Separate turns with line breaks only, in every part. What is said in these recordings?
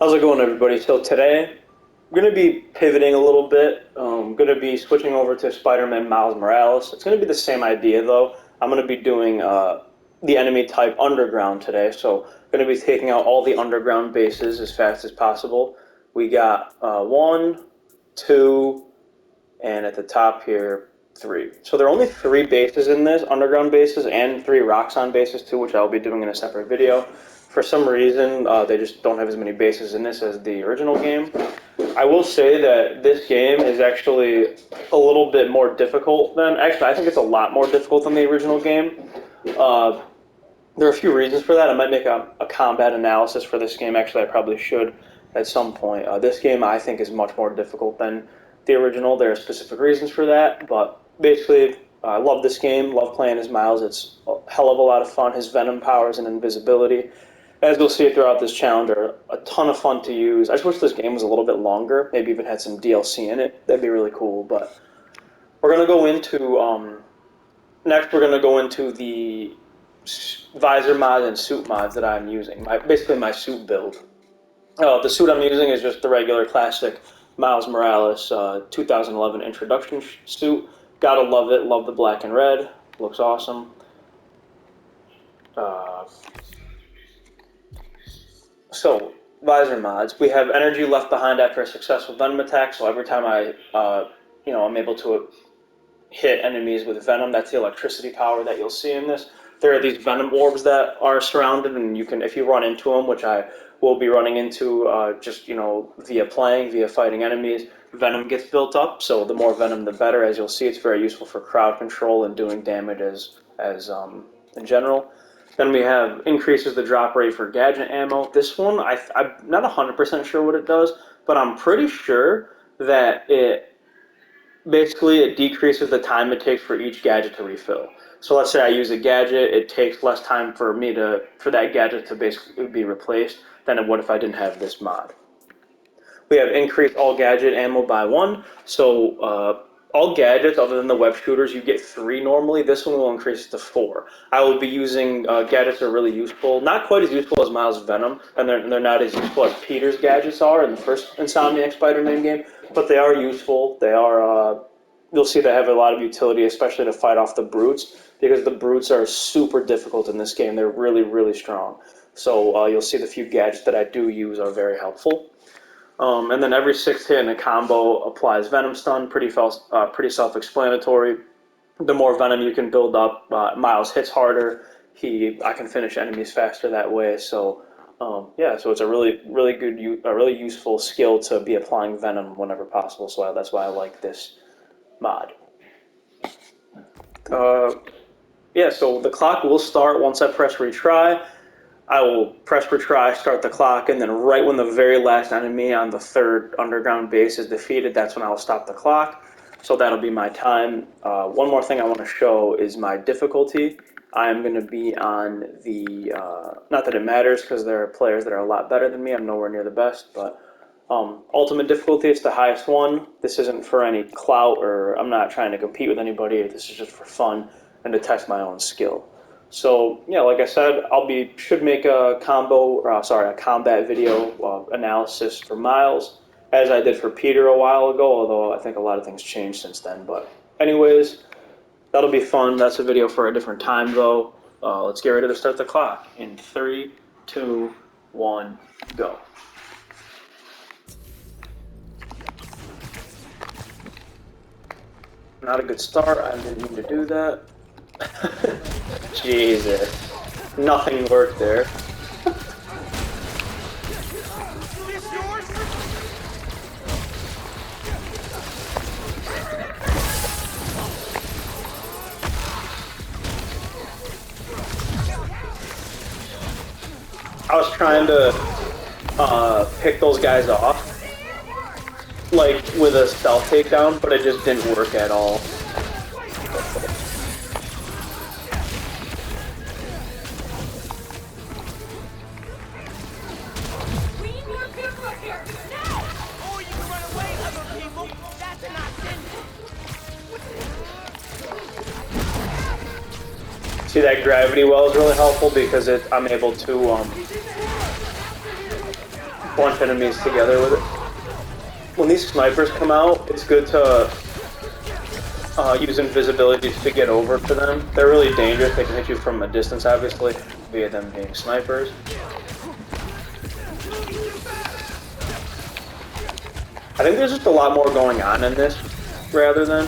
How's it going, everybody? So today, I'm going to be pivoting a little bit. I'm going to be switching over to Spider-Man Miles Morales. It's going to be the same idea, though. I'm going to be doing the enemy type underground today. So I'm going to be taking out all the underground bases as fast as possible. We got one, two, and at the top here, three. So there are only three bases in this, underground bases, and three Roxxon bases too, which I'll be doing in a separate video. For some reason, they just don't have as many bases in this as the original game. I will say that this game is actually a little bit more difficult than, actually I think it's a lot more difficult than the original game. There are a few reasons for that. I might make a combat analysis for this game. Actually, I probably should at some point. This game I think is much more difficult than the original. There are specific reasons for that, but basically, I love this game. Love playing as Miles. It's a hell of a lot of fun. His Venom powers and invisibility, as you'll see throughout this challenge, are a ton of fun to use. I just wish this game was a little bit longer. Maybe even had some DLC in it. That'd be really cool. But we're gonna go into next. We're gonna go into the visor mods and suit mods that I'm using. Basically my suit build. The suit I'm using is just the regular classic Miles Morales 2011 introduction suit. Gotta love it. Love the black and red. Looks awesome. So, visor mods. We have energy left behind after a successful Venom attack. So every time I'm able to hit enemies with Venom, that's the electricity power that you'll see in this. There are these Venom orbs that are surrounded, and you can, if you run into them, which I will be running into via fighting enemies, Venom gets built up. So the more Venom, the better. As you'll see, it's very useful for crowd control and doing damage as in general. Then we have increases the drop rate for gadget ammo. This one, I'm not 100% sure what it does, but I'm pretty sure that it decreases the time it takes for each gadget to refill. So let's say I use a gadget, it takes less time for that gadget to basically be replaced than it would if I didn't have this mod. We have increased all gadget ammo by 1. So all gadgets other than the web shooters, you get 3 normally. This one will increase to 4. I will be using gadgets that are really useful. Not quite as useful as Miles' Venom, and they're not as useful as Peter's gadgets are in the first Insomniac Spider-Man game, but they are useful. They are... you'll see they have a lot of utility, especially to fight off the brutes, because the brutes are super difficult in this game. They're really, really strong. So you'll see the few gadgets that I do use are very helpful. And then every 6th hit in a combo applies Venom Stun, pretty self-explanatory. The more Venom you can build up, Miles hits harder. I can finish enemies faster that way. So so it's a really useful skill to be applying Venom whenever possible. So that's why I like this mod. So the clock will start once I press retry. I will press retry, start the clock, and then right when the very last enemy on the 3rd underground base is defeated, that's when I will stop the clock. So that'll be my time. One more thing I want to show is my difficulty. I'm going to be on the, not that it matters because there are players that are a lot better than me. I'm nowhere near the best, but ultimate difficulty is the highest one. This isn't for any clout, or I'm not trying to compete with anybody. This is just for fun and to test my own skill. So yeah, like I said, should make a combat video analysis for Miles, as I did for Peter a while ago. Although I think a lot of things changed since then. But anyways, that'll be fun. That's a video for a different time, though. Let's get ready to start the clock in 3, 2, 1, go. Not a good start. I didn't mean to do that. Jesus. Nothing worked there. I was trying to pick those guys off, like with a stealth takedown, but it just didn't work at all. See, that gravity well is really helpful because I'm able to bunch of enemies together with it. When these snipers come out, it's good to use invisibility to get over to them. They're really dangerous. They can hit you from a distance, obviously, via them being snipers. I think there's just a lot more going on in this, rather than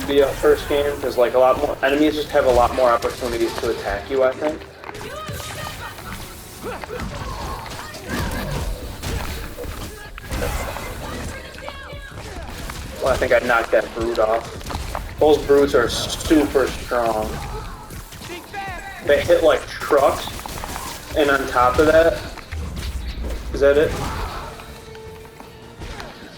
the first game. There's like a lot more enemies. Just have a lot more opportunities to attack you, I think. Well, I think I knocked that brute off. Those brutes are super strong. They hit like trucks, and on top of that, is that it?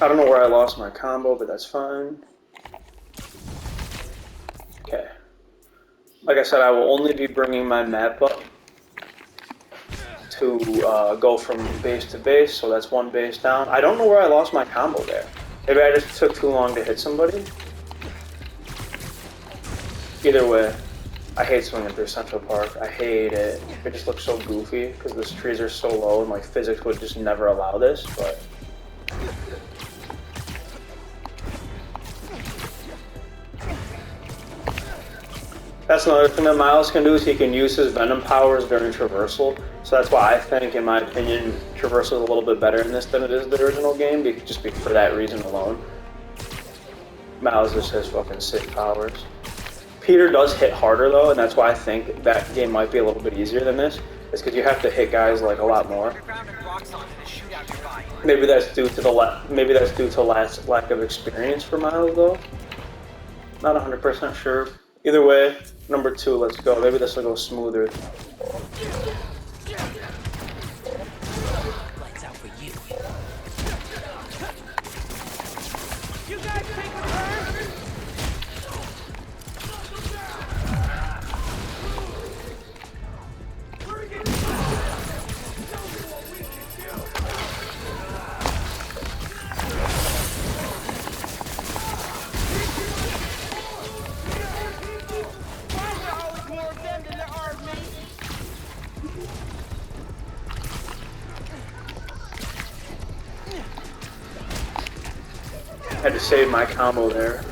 I don't know where I lost my combo, but that's fine. Okay. Like I said, I will only be bringing my map up to go from base to base, so that's one base down. I don't know where I lost my combo there. Maybe I just took too long to hit somebody. Either way, I hate swinging through Central Park. I hate it. It just looks so goofy because the trees are so low and like physics would just never allow this, but that's another thing that Miles can do is he can use his Venom powers during traversal. So that's why I think, in my opinion, traversal is a little bit better in this than it is the original game, just for that reason alone. Miles just has fucking sick powers. Peter does hit harder though, and that's why I think that game might be a little bit easier than this. Is because you have to hit guys like a lot more. Maybe that's due to lack of experience for Miles though. Not 100% sure. Either way, number 2, let's go. Maybe this will go smoother.
Lights out for you.
You guys take a turn.
Had to save my combo there.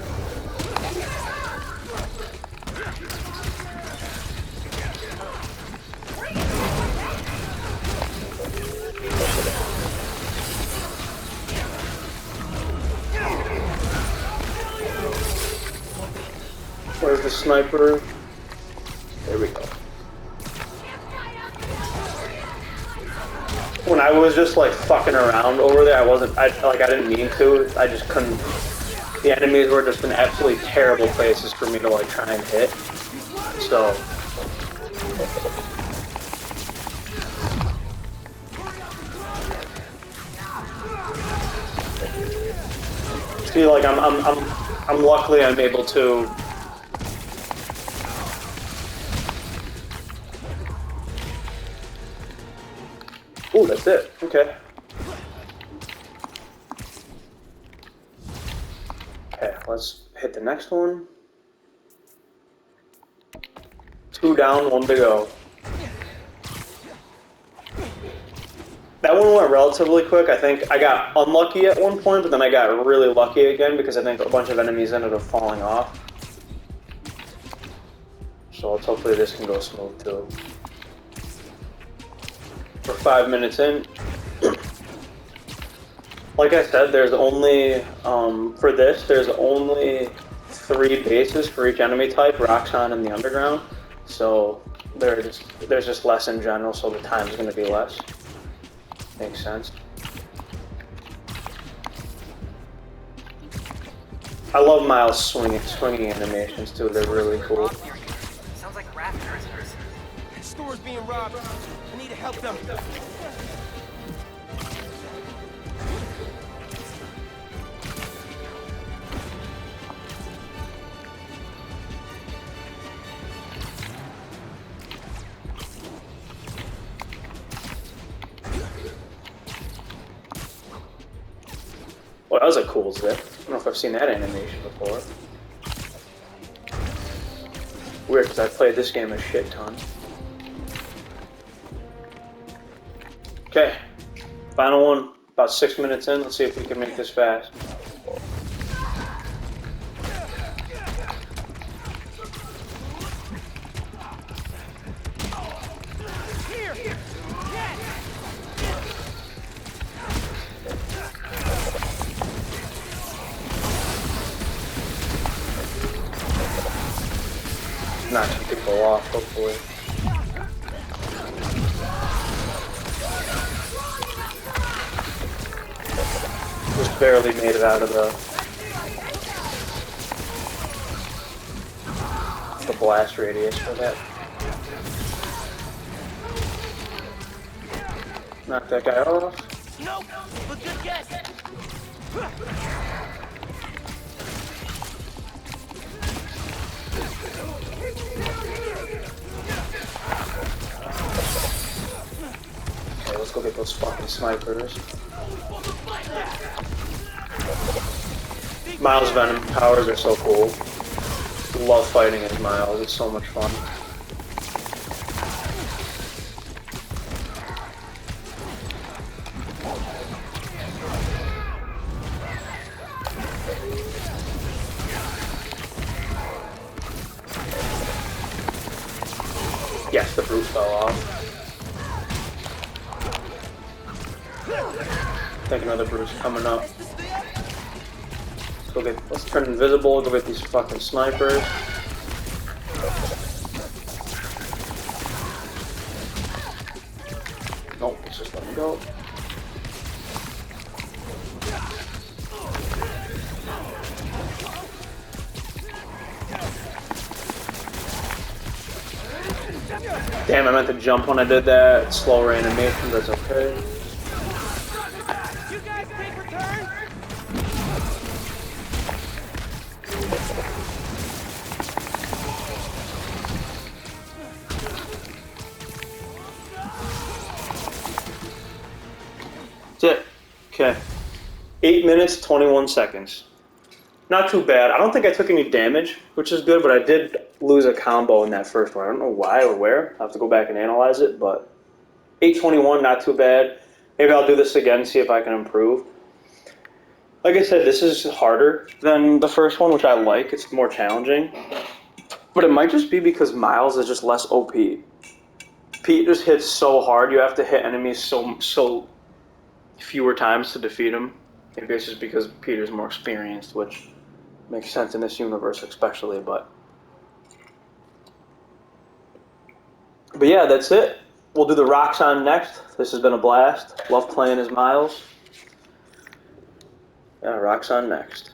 Where's the sniper? There we go. When I was just like fucking around over there, I didn't mean to. I just couldn't. The enemies were just in absolutely terrible places for me to like try and hit. So. See, like I'm luckily I'm able to. Ooh, that's it. Okay. Okay, let's hit the next one. 2 down, 1 to go. That one went relatively quick. I think I got unlucky at one point, but then I got really lucky again because I think a bunch of enemies ended up falling off. So let's hopefully this can go smooth too. We're 5 minutes in. Like I said, there's only, for this, there's only 3 bases for each enemy type, Roxxon and the Underground. So there's just less in general, so the time's going to be less. Makes sense. I love Miles' swinging animations too, they're really cool.
Sounds like raft prisoners.
Store's being robbed. I need to help them.
Well, that was a cool zip. I don't know if I've seen that animation before. Weird, because I played this game a shit ton. Okay, final one. About 6 minutes in. Let's see if we can make this fast. Knock some people off, hopefully. Just barely made it out of the blast radius for that. Knock that guy off.
Nope, but good guess.
Okay, let's go get those fucking snipers. Miles' Venom powers are so cool. Love fighting as Miles, it's so much fun. Yes, the brute fell off. I think another brute's coming up. Let's turn invisible, go get these fucking snipers. Nope, let's just let him go. Damn, I meant to jump when I did that. Slower animation, that's okay.
You guys take return?
That's it. Okay. 8 minutes, 21 seconds. Not too bad. I don't think I took any damage, which is good, but I did lose a combo in that first one. I don't know why or where. I'll have to go back and analyze it, but 8:21, not too bad. Maybe I'll do this again, see if I can improve. Like I said, this is harder than the first one, which I like. It's more challenging. But it might just be because Miles is just less OP. Pete just hits so hard, you have to hit enemies so fewer times to defeat him. Maybe it's just because Peter's more experienced, which makes sense in this universe especially, but yeah, that's it. We'll do the Roxxon next. This has been a blast. Love playing as Miles. Yeah, Roxxon next.